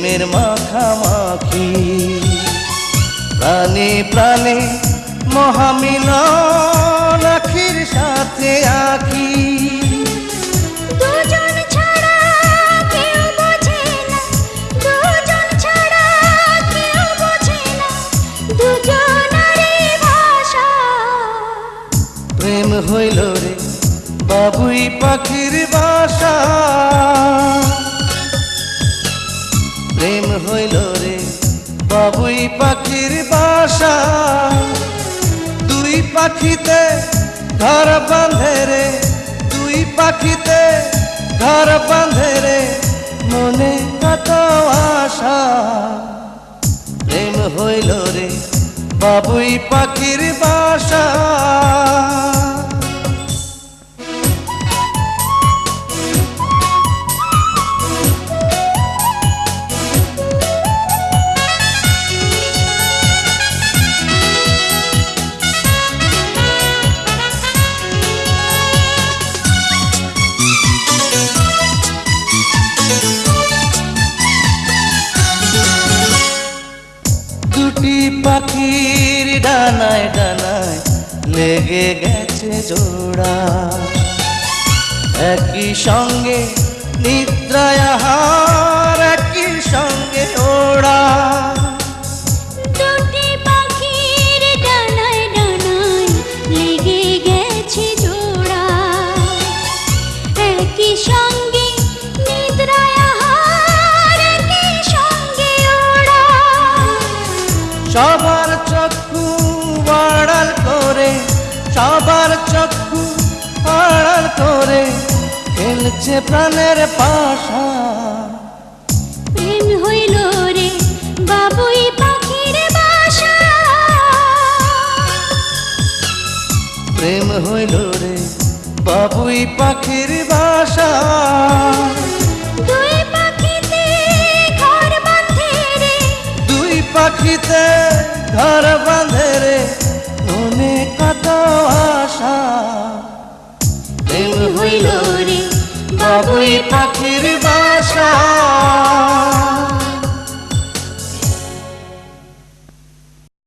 প্রেমের মাখামাখি, প্রাণে প্রাণে মহামিলন আখির সাথে আখি। দুজন ছাড়া কেউ বোঝে না, দুজন ছাড়া কেউ বোঝে না, দুজনারই ভাষা। প্রেম হইল রে বাবুই পাখির বাসা, প্রেম হইল রে বাবুই পাখির বাসা। দুই পাখিতে ঘর বাঁধে রে, দুই পাখিতে ঘর বাঁধে রে, মনে কত আশা। প্রেম হইল রে বাবুই পাখির বাসা। দুটি পাখির ডানায় ডানায় লেগে গেছে জোড়া, একই সঙ্গে নিদ্রায় আহার, একই সঙ্গে ওড়া। দুটি পাখির ডানায় ডানায় লেগে গেছে জোড়া, একই সঙ্গে নিদ্রায় আহার, একই সঙ্গে ওড়া। সবার চক্ষু আড়াল করে, সবার চক্ষু আড়াল করে খেলছে প্রাণের পাশা। প্রেম হইল রে বাবুই পাখির বাসা, প্রেম হইল রে বাবুই পাখির বাসা। দুই পাখিতে ঘর বাঁধে রে, দুই পাখিতে ঘর বাঁধে রে, মনে কত আশা। প্রেম হইল রে বাবুই পাখি